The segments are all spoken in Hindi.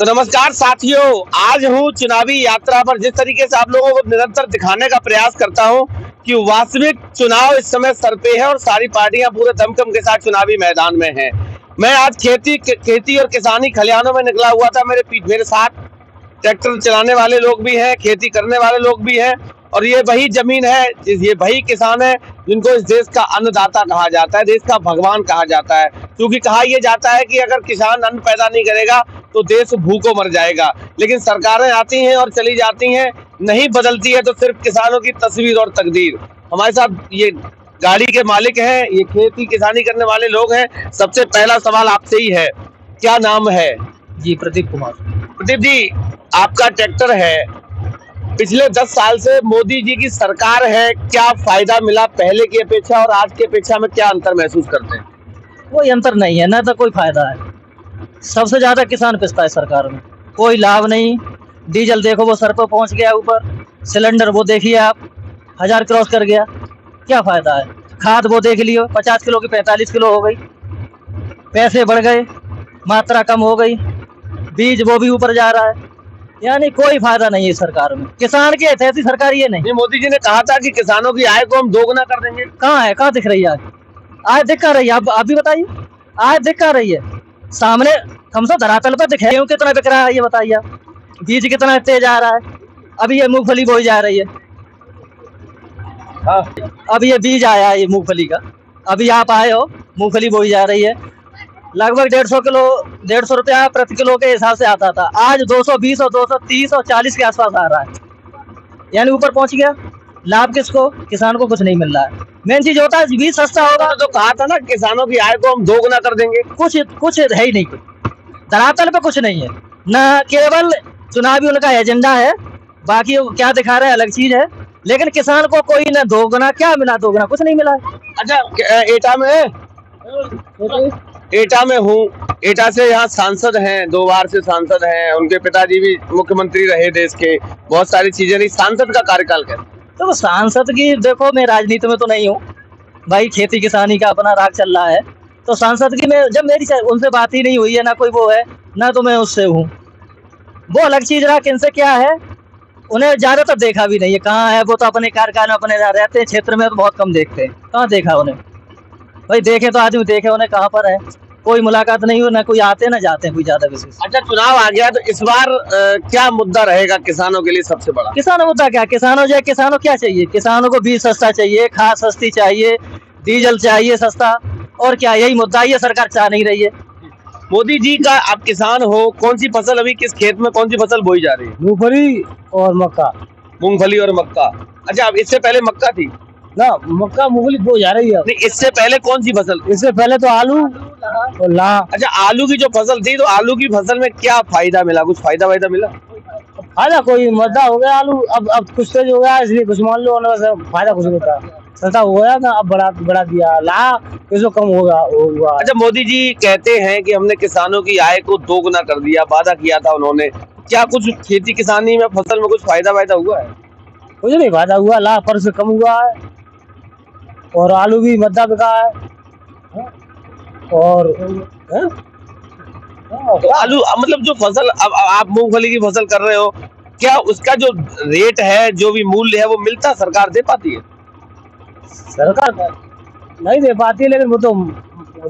तो नमस्कार साथियों, आज हूँ चुनावी यात्रा पर। जिस तरीके से आप लोगों को निरंतर दिखाने का प्रयास करता हूँ कि वास्तविक चुनाव इस समय सर पे है और सारी पार्टियां पूरे दमखम के साथ चुनावी मैदान में हैं। मैं आज खेती और किसानी खलिहानों में निकला हुआ था। मेरे साथ ट्रैक्टर चलाने वाले लोग भी हैं, खेती करने वाले लोग भी हैं, और ये वही जमीन है, ये वही किसान है जिनको इस देश का अन्नदाता कहा जाता है, देश का भगवान कहा जाता है। क्योंकि कहा यह जाता है कि अगर किसान अन्न पैदा नहीं करेगा तो देश भूखों मर जाएगा। लेकिन सरकारें आती हैं और चली जाती हैं, नहीं बदलती है तो सिर्फ किसानों की तस्वीर और तकदीर। हमारे साथ ये गाड़ी के मालिक हैं, ये खेती किसानी करने वाले लोग हैं। सबसे पहला सवाल आपसे ही है, क्या नाम है? जी, प्रदीप कुमार। प्रदीप जी, आपका ट्रैक्टर है, पिछले 10 साल से मोदी जी की सरकार है, क्या फायदा मिला पहले की अपेक्षा और आज की अपेक्षा में? क्या अंतर महसूस करते हैं? कोई अंतर नहीं है, ना तो कोई फायदा है। सबसे ज्यादा किसान पिसता है सरकार में, कोई लाभ नहीं। डीजल देखो वो सर पर पहुंच गया ऊपर, सिलेंडर वो देखिए आप 1000 क्रॉस कर गया, क्या फायदा है। खाद वो देख लियो 50 किलो की 45 किलो हो गई, पैसे बढ़ गए, मात्रा कम हो गई, बीज वो भी ऊपर जा रहा है, यानी कोई फायदा नहीं है सरकार में। किसान की ऐसी सरकार ये नहीं। मोदी जी ने कहा था कि किसानों की आय को हम दोगुना कर देंगे। कहाँ है, कहाँ दिख रही है आज दिख रही है? आप भी बताइए, आज दिख रही है सामने, कम से धरातल पर दिखे कितना बिक रहा है ये बताइए आप। बीज कितना तेज आ रहा है, अभी ये मूंगफली बोई जा रही है। हाँ, अब ये बीज आया है, ये मूंगफली का, अभी आप आए हो, मूंगफली बोई जा रही है। लगभग 150 रुपया प्रति किलो के हिसाब से आता था, आज 220 और 230 और 40 के आसपास आ रहा है, यानी ऊपर पहुंच गया। लाभ किसको? किसान को कुछ नहीं मिल रहा है। मेन चीज होता है बीज सस्ता होगा तो कहा था ना किसानों की आय को हम दोगुना कर देंगे। कुछ है ही नहीं, धरातल पे कुछ नहीं है, न केवल चुनावी उनका एजेंडा है, बाकी क्या दिखा रहे हैं अलग चीज है। लेकिन किसान को कोई न दोगुना, क्या मिला? दोगुना कुछ नहीं मिला है। अच्छा, एटा में हूँ, एटा से यहाँ सांसद हैं, 2 बार से सांसद हैं, उनके पिताजी भी मुख्यमंत्री रहे देश के, बहुत सारी चीजें रही। सांसद का कार्यकाल कैसा? तो सांसद की देखो, मैं राजनीति में तो नहीं हूँ भाई, खेती किसानी का अपना राग चल रहा है। तो सांसद की मैं जब मेरी उनसे बात ही नहीं हुई है, ना कोई वो है, ना तो मैं उससे हूँ, वो अलग चीज रहा। किनसे क्या है, उन्हें ज्यादातर देखा भी नहीं है। कहाँ है वो? तो अपने कार्यकाल में अपने रहते हैं, क्षेत्र में तो बहुत कम देखते हैं। कहाँ देखा उन्हें भाई? देखे तो आदमी देखे, उन्हें कहाँ पर है? कोई मुलाकात नहीं हो, ना कोई आते ना जाते हैं कोई ज्यादा विशेष। अच्छा, चुनाव आ गया तो इस बार क्या मुद्दा रहेगा किसानों के लिए सबसे बड़ा? किसानों मुद्दा क्या? किसानों क्या चाहिए? किसानों को बीज सस्ता चाहिए, खाद सस्ती चाहिए, डीजल चाहिए सस्ता, और क्या? यही मुद्दा, ये सरकार चाह नहीं रही है। मोदी जी का, आप किसान हो, कौन सी फसल अभी किस खेत में कौन सी फसल बोई जा रही है? मूंगफली और मक्का। मूंगफली और मक्का। अच्छा, अब इससे पहले मक्का थी ना? मक्का मूंगफली बोई जा रही है। नहीं, इससे पहले कौन सी फसल? इससे पहले तो आलू और ला। अच्छा, आलू की जो फसल थी, तो आलू की फसल में क्या फायदा मिला? कुछ फायदा मिला? फायदा कोई मद्दा हो गया आलू, अब कुछ तेज हो गया, इसलिए कुछ मान लो फायदा कुछ नहीं था। सस्ता हो गया ना, अब बढ़ा दिया, ला इसको कम होगा। अच्छा, मोदी जी कहते हैं कि हमने किसानों की आय को दोगुना कर दिया, वादा किया था उन्होंने। क्या कुछ खेती किसानी में फसल में कुछ फायदा हुआ है? कुछ नहीं फायदा हुआ, ला पर से कम हुआ है, और आलू भी मद्दा बिका है। और तो आलू मतलब जो फसल अब आप मूंगफली की फसल कर रहे हो, क्या उसका जो रेट है, जो भी मूल्य है, वो मिलता? सरकार दे पाती है? सरकार नहीं दे पाती है, लेकिन वो तो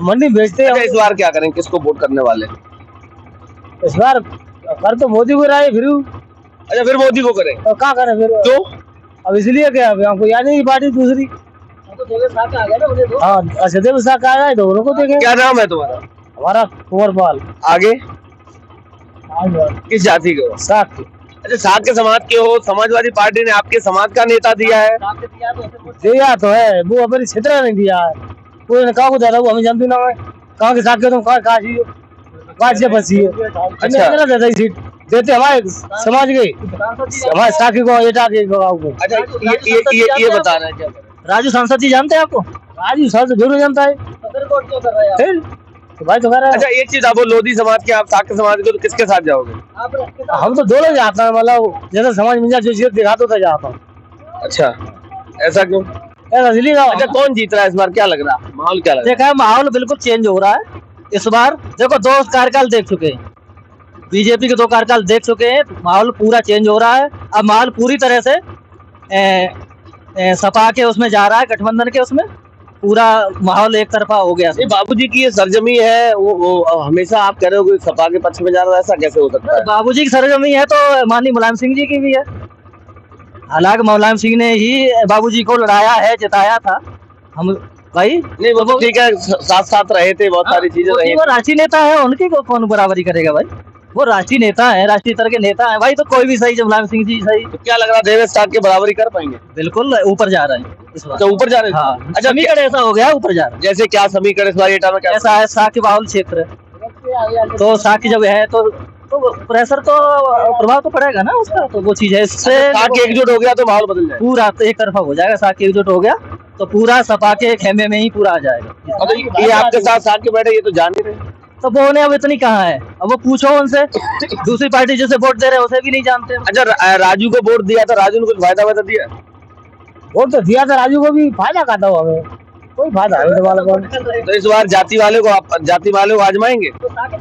मंडी बेचते हैं। अच्छा, इस बार क्या करें? किसको वोट करने वाले? इस बार कर तो मोदी को रहा है फिर। अच्छा, फिर मोदी को करें तो क्या करें फिर? तो अब इसलिए क्या, हमको याद नहीं पार्टी दूसरी। हाँ, अच्छा, देव साहब आ गए, दोनों को देखें। क्या नाम है तुम्हारा? हमारा कुंवरपाल। आगे किस जाति के हो? साग के। अच्छा, साग के समाज के हो। समाजवादी पार्टी ने आपके समाज का नेता दिया है? दिया तो है, वो हमारी क्षेत्र नहीं दिया है। कोई ने कहा को दादा, वो हमें जानते ना है, कहाँ के साग के, तुम कहाँ से बची है। अच्छा, सीट देते हमारे समाज के, हमारे साथी को, एटा के गाँव को। अच्छा, ये बता रहे हैं क्या? राजू सांसद जी जानते हैं आपको? राजू सांसद जरूर जानता है। तो भाई तो कह रहा है। अच्छा, एक चीज आप, लोधी समाज के, आप साग के समाज के, तो किसके साथ जाओगे? हम तो दोनों जाते हैं, मतलब जैसा समाज मिल जाए, जो चीज दिखाते तो जाता हूँ। अच्छा, ऐसा क्यों? अच्छा, कौन जीत रहा है इस बार? क्या लग रहा है, माहौल क्या लग रहा है? देखा है, माहौल बिल्कुल चेंज हो रहा है इस बार। देखो, 2 कार्यकाल देख चुके हैं, बीजेपी के 2 कार्यकाल देख चुके हैं, माहौल पूरा चेंज हो रहा है। अब माहौल पूरी तरह से सपा के उसमें जा रहा है, गठबंधन के उसमें पूरा माहौल एक तरफा हो गया। ये बाबूजी की ये सरजमी है, वो हमेशा आप कह रहे हो कि सपा के पक्ष में जा रहा है, ऐसा कैसे हो सकता है? बाबूजी की सरजमी है तो माननीय मुलायम सिंह जी की भी है। हालांकि मुलायम सिंह ने ही बाबूजी को लड़ाया है, जिताया था। हम भाई नहीं वो तो ठीक है, साथ साथ रहे थे, बहुत सारी चीजें रही। वो राष्ट्रीय नेता है, उनकी कौन बराबरी करेगा भाई? वो राष्ट्रीय नेता है, राष्ट्रीय स्तर के नेता है भाई, तो कोई भी सही, जब मुलायम सिंह जी सही। तो क्या लग रहा है देवेश साहब की बराबरी कर पाएंगे? बिल्कुल ऊपर जा रहे हैं इस बार। तो ऊपर जा रहे हैं। हाँ, अच्छा, समीकरण ऐसा हो गया, ऊपर जा रहा है। जैसे क्या समीकरण इस बार एटा में क्या? ऐसा है, साख बाहुल क्षेत्र है, तो साख जब है तो प्रेशर तो प्रभाव तो पड़ेगा ना उसका, तो वो चीज है। इससे साख एकजुट हो गया तो माहौल बदल जाएगा, पूरा तो एक तरफा हो जाएगा। साख एकजुट हो गया तो पूरा सपा के खेमे में ही पूरा आ जाएगा। और तो ये आपके साथ साथ के बैठे, ये तो जान ही रहे। तो वो उन्हें अब इतनी कहाँ है, अब वो पूछो उनसे। दूसरी पार्टी जिसे वोट दे रहे हैं उसे भी नहीं जानते। अच्छा, राजू को वोट दिया था, राजू ने कुछ फायदा वायदा दिया? वोट तो दिया था राजू को भी, फायदा खाता हुआ हमें कोई फायदा नहीं। तो इस बार जाति वाले को आजमाएंगे?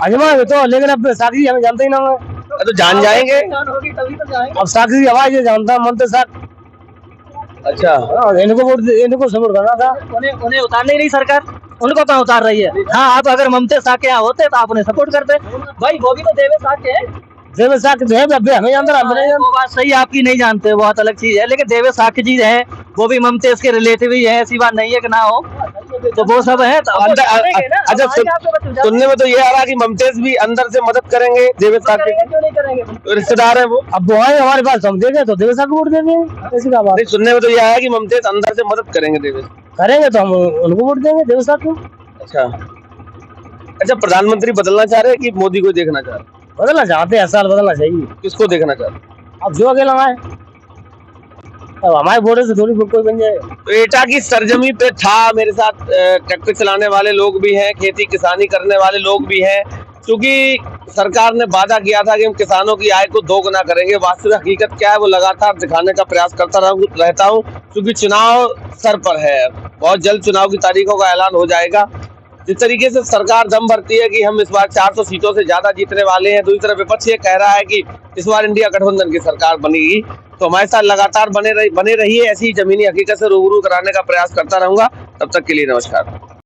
आजमाएंगे तो, लेकिन अब साक्षी हमें जानते ही ना है। तो जान जाएंगे। अब साक्षी आवाज ये जानता मन तो साथ। अच्छा, इनको सपोर्ट करना था, उन्हें उतारने ही नहीं सरकार, उनको कहाँ उतार रही है। हाँ, आप अगर ममता साके यहाँ होते तो आप उन्हें सपोर्ट करते भाई। वो भी तो देवेश साके है, देवेश साके तो है, हमें जानते हैं। वो बात सही आपकी, नहीं जानते, बहुत अलग चीज है। लेकिन देवेश साके जी है, वो भी ममतेज के रिलेटिव ही है, ऐसी बात नहीं है कि ना हो। तो वो सब है तो अच्छा, सुनने में तो ये आ रहा कि ममतेज भी अंदर से मदद करेंगे देवेश साके, क्यों नहीं करेंगे? तो रिश्तेदार है वो। अब वो आए हमारे पास, हम देंगे तो देवेश साके वोट देंगे, ऐसी क्या बात। नहीं, सुनने में तो ये आया कि ममतेज अंदर से मदद करेंगे देवेश, करेंगे तो हम उनको वोट देंगे, देवेश साके। अच्छा, प्रधानमंत्री बदलना चाह रहे हैं कि मोदी को देखना चाह रहे हैं? बदलना चाहते हैं, साल बदलना चाहिए। किसको देखना चाह रहे हैं? अब जो अकेला आए, अब हमारे बोर्ड से थोड़ी कोई बन जाए। तो एटा की सरजमी पे था, मेरे साथ ट्रैक्टर चलाने वाले लोग भी हैं, खेती किसानी करने वाले लोग भी हैं। क्योंकि सरकार ने वादा किया था कि हम किसानों की आय को दोगुना करेंगे। वास्तविक हकीकत क्या है वो लगातार दिखाने का प्रयास करता रहता हूँ, क्योंकि चुनाव सर पर है। बहुत जल्द चुनाव की तारीखों का ऐलान हो जाएगा। जिस तरीके से सरकार दम भरती है कि हम इस बार 400 सीटों से ज्यादा जीतने वाले हैं, दूसरी तरफ विपक्ष ये कह रहा है कि इस बार इंडिया गठबंधन की सरकार बनेगी। तो हमारे साथ लगातार बने रहिए, ऐसी जमीनी हकीकत से रूबरू कराने का प्रयास करता रहूंगा। तब तक के लिए नमस्कार।